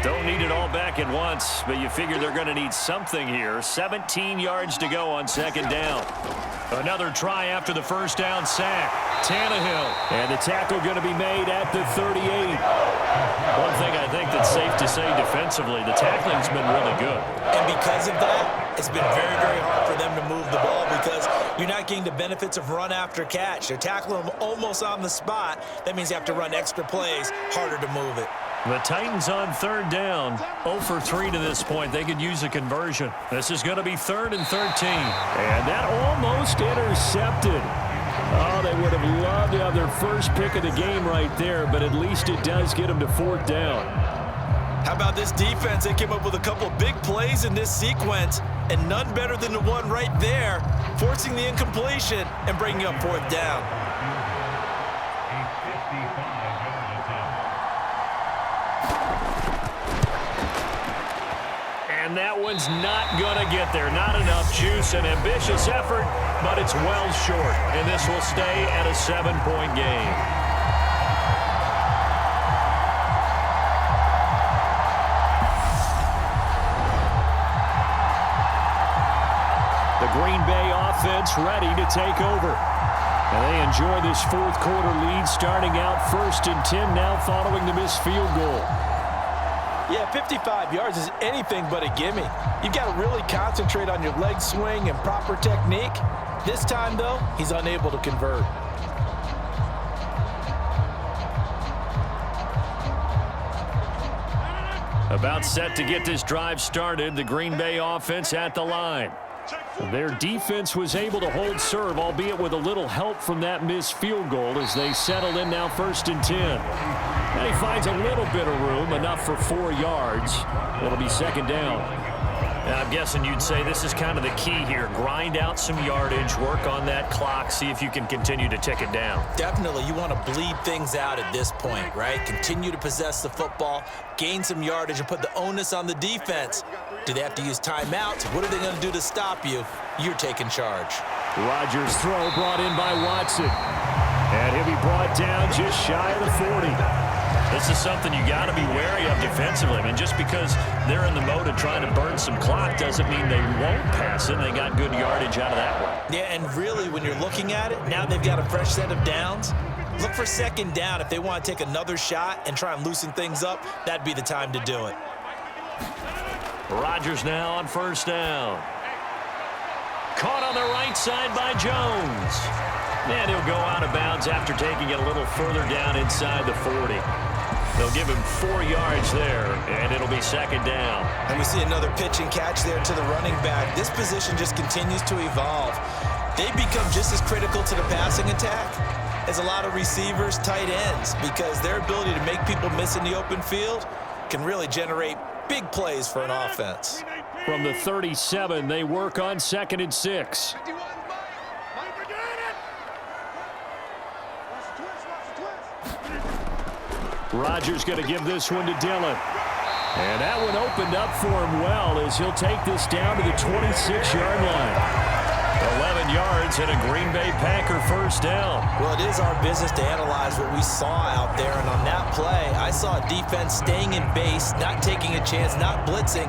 Don't need it all back at once, but you figure they're going to need something here. 17 yards to go on second down. Another try after the first down sack. Tannehill. And the tackle going to be made at the 38. One thing I think that's safe to say defensively, the tackling's been really good. And because of that, it's been very, very hard for them to move the ball because you're not getting the benefits of run after catch. They're tackling them almost on the spot. That means you have to run extra plays, harder to move it. The Titans on third down, 0 for 3 to this point. They could use a conversion. This is going to be 3rd and 13. And that almost intercepted. Oh, they would have loved to have their first pick of the game right there, but at least it does get them to 4th down. How about this defense? They came up with a couple big plays in this sequence, and none better than the one right there, forcing the incompletion and bringing up 4th down. And that one's not going to get there. Not enough juice, an ambitious effort, but it's well short. And this will stay at a 7-point game. The Green Bay offense ready to take over. And they enjoy this fourth quarter lead, starting out 1st and 10 now following the missed field goal. Yeah, 55 yards is anything but a gimme. You've got to really concentrate on your leg swing and proper technique. This time, though, he's unable to convert. About set to get this drive started, the Green Bay offense at the line. Their defense was able to hold serve, albeit with a little help from that missed field goal as they settled in now 1st and 10. And he finds a little bit of room, enough for 4 yards. It'll be 2nd down. I'm guessing you'd say this is kind of the key here. Grind out some yardage, work on that clock, see if you can continue to tick it down. Definitely, you want to bleed things out at this point, right? Continue to possess the football, gain some yardage, and put the onus on the defense. Do they have to use timeouts? What are they going to do to stop you? You're taking charge. Rodgers' throw brought in by Watson. And he'll be brought down just shy of the 40. This is something you got to be wary of defensively. I mean, just because they're in the mode of trying to burn some clock doesn't mean they won't pass it. They got good yardage out of that one. Yeah, and really, when you're looking at it, now they've got a fresh set of downs. Look for 2nd down. If they want to take another shot and try and loosen things up, that'd be the time to do it. Rodgers now on 1st down. Caught on the right side by Jones. And he'll go out of bounds after taking it a little further down inside the 40. They'll give him 4 yards there, and it'll be 2nd down. And we see another pitch and catch there to the running back. This position just continues to evolve. They become just as critical to the passing attack as a lot of receivers, tight ends, because their ability to make people miss in the open field can really generate big plays for an offense. From the 37, they work on 2nd and 6. Rodgers going to give this one to Dillon. And that one opened up for him well as he'll take this down to the 26-yard line. 11 yards and a Green Bay Packer 1st down. Well, it is our business to analyze what we saw out there. And on that play, I saw a defense staying in base, not taking a chance, not blitzing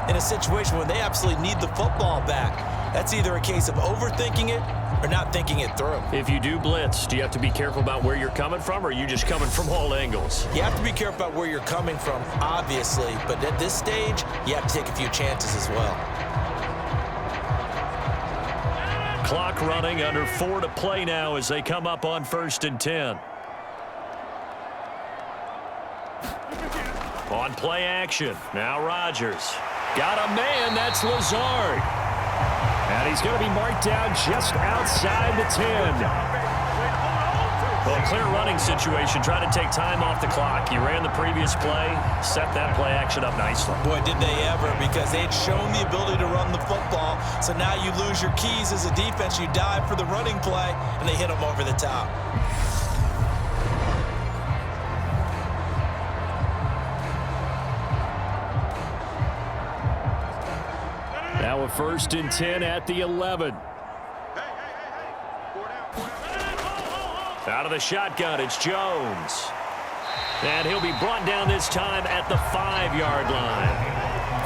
in a situation where they absolutely need the football back. That's either a case of overthinking it or not thinking it through. If you do blitz, do you have to be careful about where you're coming from, or are you just coming from all angles? You have to be careful about where you're coming from, obviously, but at this stage, you have to take a few chances as well. Clock running, under 4 to play now as they come up on 1st and 10. On play action, now Rodgers. Got a man, that's Lazard. And he's going to be marked down just outside the 10. Well, clear running situation. Try to take time off the clock. You ran the previous play, set that play action up nicely. Boy, did they ever, because they had shown the ability to run the football. So now you lose your keys as a defense. You dive for the running play, and they hit them over the top. Now a 1st and 10 at the 11. Out of the shotgun, it's Jones. And he'll be brought down this time at the 5-yard line.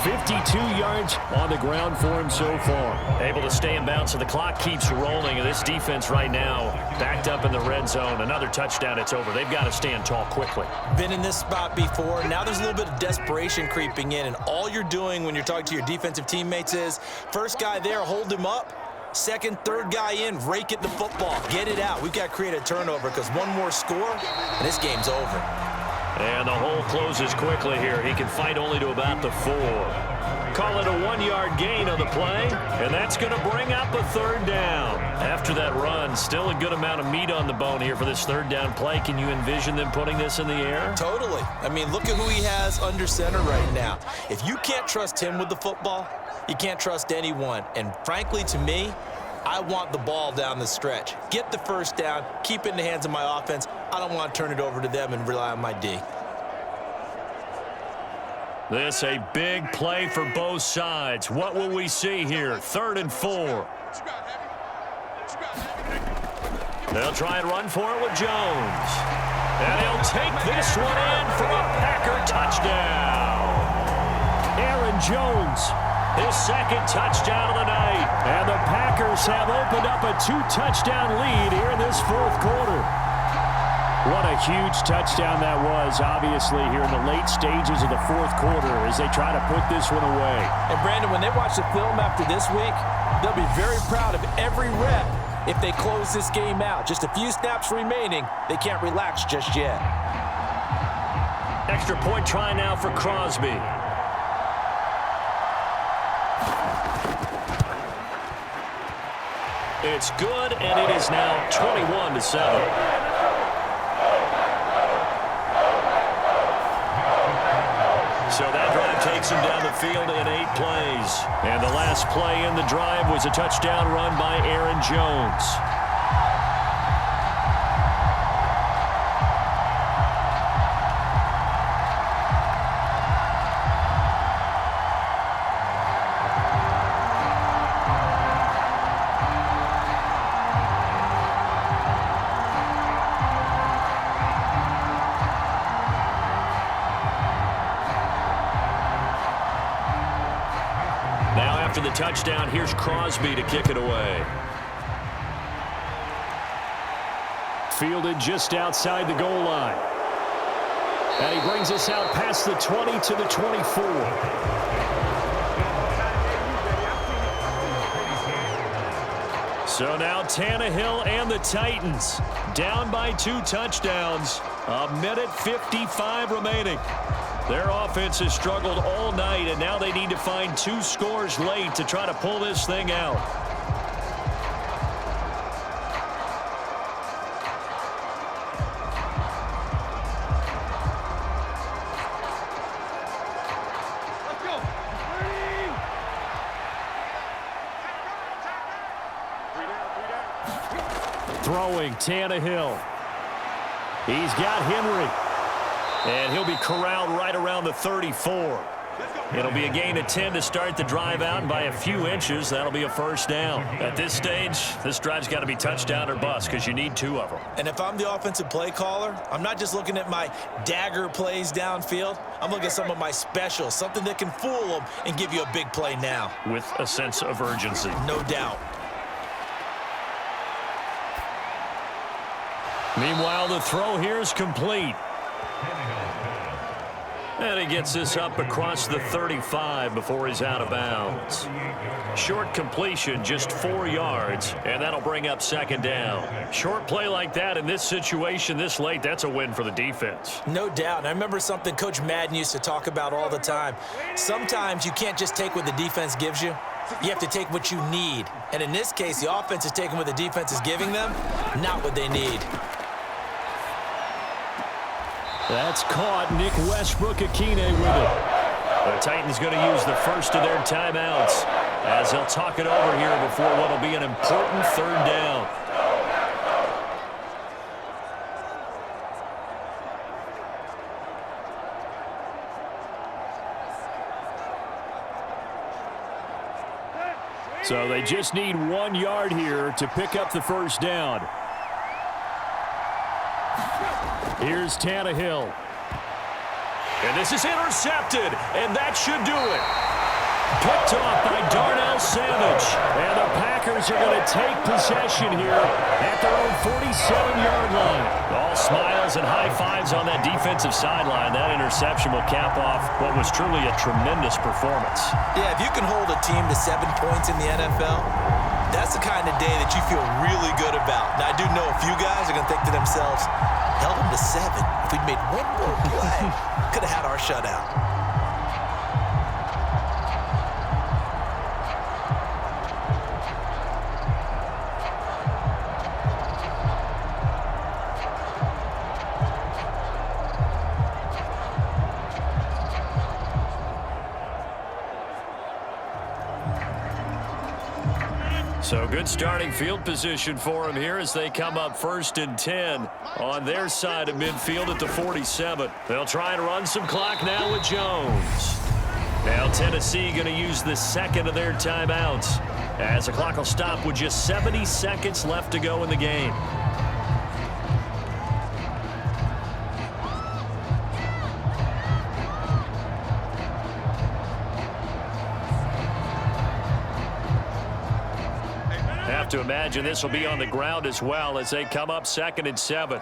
52 yards on the ground for him so far. Able to stay in bounds, so the clock keeps rolling. And this defense right now backed up in the red zone. Another touchdown, it's over. They've got to stand tall quickly. Been in this spot before. Now there's a little bit of desperation creeping in. And all you're doing when you're talking to your defensive teammates is, first guy there, hold him up. Second, third guy in, rake at the football. Get it out. We've got to create a turnover because one more score, and this game's over. And the hole closes quickly here. He can fight only to about the 4. Call it a 1-yard gain on the play, and that's going to bring up a 3rd down. After that run, still a good amount of meat on the bone here for this 3rd down play. Can you envision them putting this in the air? Totally. I mean, look at who he has under center right now. If you can't trust him with the football, you can't trust anyone. And frankly, to me, I want the ball down the stretch. Get the 1st down, keep it in the hands of my offense. I don't want to turn it over to them and rely on my D. This a big play for both sides. What will we see here? 3rd and 4. They'll try and run for it with Jones. And he'll take this one in for a Packer touchdown. Aaron Jones his second touchdown of the night. And the Packers have opened up a 2-touchdown lead here in this fourth quarter. What a huge touchdown that was, obviously, here in the late stages of the fourth quarter as they try to put this one away. And, Brandon, when they watch the film after this week, they'll be very proud of every rep if they close this game out. Just a few snaps remaining. They can't relax just yet. Extra point try now for Crosby. It's good, and it is now 21-7. So that drive takes him down the field in 8 plays. And the last play in the drive was a touchdown run by Aaron Jones. After the touchdown, here's Crosby to kick it away. Fielded just outside the goal line. And he brings us out past the 20 to the 24. So now Tannehill and the Titans down by 2 touchdowns. 1:55 remaining. Their offense has struggled all night, and now they need to find 2 scores late to try to pull this thing out. Let's go. Throwing Tannehill. He's got Henry. And he'll be corralled right around the 34. It'll be a gain of 10 to start the drive out, and by a few inches, that'll be a first down. At this stage, this drive's got to be touchdown or bust because you need 2 of them. And if I'm the offensive play caller, I'm not just looking at my dagger plays downfield. I'm looking at some of my specials, something that can fool them and give you a big play now. With a sense of urgency. No doubt. Meanwhile, the throw here is complete. And he gets this up across the 35 before he's out of bounds. Short completion, just 4 yards, and that'll bring up second down. Short play like that in this situation this late, that's a win for the defense. No doubt. And I remember something Coach Madden used to talk about all the time. Sometimes you can't just take what the defense gives you. You have to take what you need. And in this case, the offense is taking what the defense is giving them, not what they need. That's caught. Nick Westbrook-Akine with it. The Titans going to use the first of their timeouts as they'll talk it over here before what will be an important third down. So they just need 1 yard here to pick up the first down. Here's Tannehill. And this is intercepted, and that should do it. Picked off by Darnell Savage. And the Packers are going to take possession here at their own 47-yard line. All smiles and high fives on that defensive sideline. That interception will cap off what was truly a tremendous performance. Yeah, if you can hold a team to 7 points in the NFL, that's the kind of day that you feel really good about. Now, I do know a few guys are going to think to themselves, held them to 7. If we'd made one more play, could have had our shutout. So good starting field position for them here as they come up 1st and 10 on their side of midfield at the 47. They'll try and run some clock now with Jones. Now Tennessee going to use the second of their timeouts as the clock will stop with just 70 seconds left to go in the game. to imagine this will be on the ground as well as they come up 2nd and 7.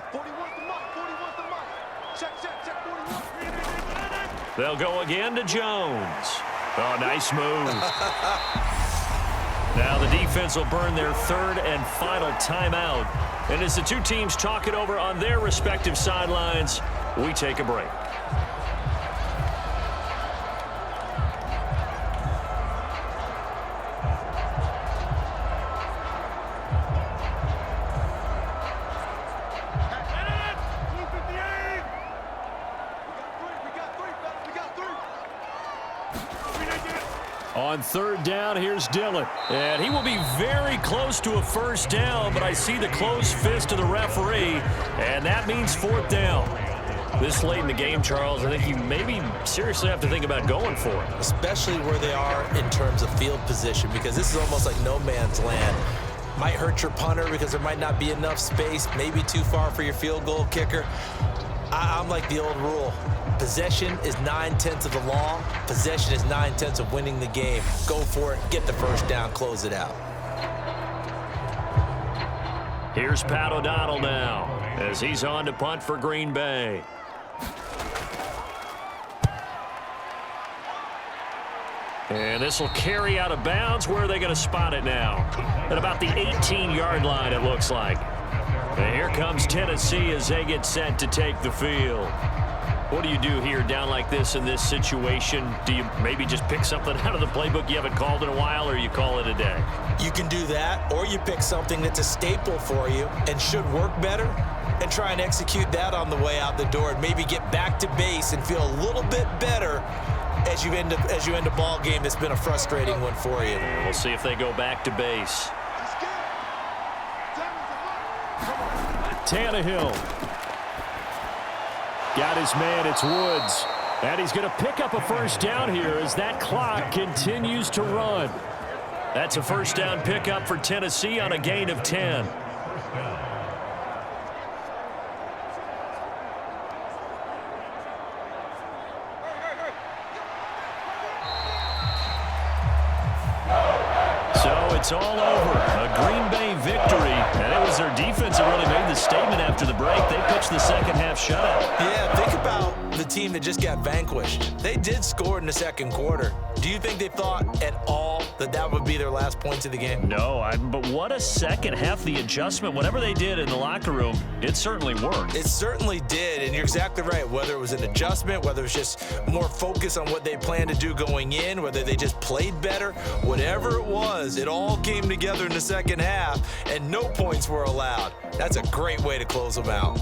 They'll go again to Jones. Oh, nice move. Now the defense will burn their 3rd and final timeout. And as the two teams talk it over on their respective sidelines, we take a break. On 3rd down, here's Dillon. And he will be very close to a 1st down, but I see the closed fist of the referee, and that means 4th down. This late in the game, Charles, I think you maybe seriously have to think about going for it. Especially where they are in terms of field position, because this is almost like no man's land. Might hurt your punter because there might not be enough space, maybe too far for your field goal kicker. I'm like the old rule. Possession is 9/10 of the law. Possession is 9/10 of winning the game. Go for it. Get the 1st down. Close it out. Here's Pat O'Donnell now as he's on to punt for Green Bay. And this will carry out of bounds. Where are they going to spot it now? At about the 18-yard line, it looks like. And here comes Tennessee as they get set to take the field. What do you do here down like this in this situation? Do you maybe just pick something out of the playbook you haven't called in a while, or you call it a day? You can do that, or you pick something that's a staple for you and should work better and try and execute that on the way out the door and maybe get back to base and feel a little bit better as you end a ball game that's been a frustrating one for you. We'll see if they go back to base. Tannehill. Got his man, it's Woods. And he's going to pick up a 1st down here as that clock continues to run. That's a 1st down pickup for Tennessee on a gain of 10. So it's all over. A Green Bay victory. And it was their defense that really made the statement after the break. They pitched the 2nd half shutout. Yeah, think about the team that just got vanquished. They did score in the 2nd quarter. Do you think they thought at all that that would be their last points of the game? No, but what a 2nd half. The adjustment, whatever they did in the locker room, it certainly worked. It certainly did, and you're exactly right. Whether it was an adjustment, whether it was just more focus on what they planned to do going in, whether they just played better, whatever it was, it all came together in the 2nd half, and no points were allowed. That's a great way to close them out.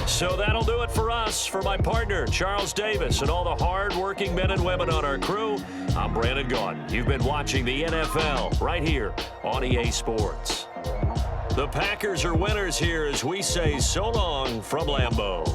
So that'll do it for us. For my partner, Charles Davis, and all the hard-working men and women on our crew, I'm Brandon Gaudin. You've been watching the NFL right here on EA Sports. The Packers are winners here as we say so long from Lambeau.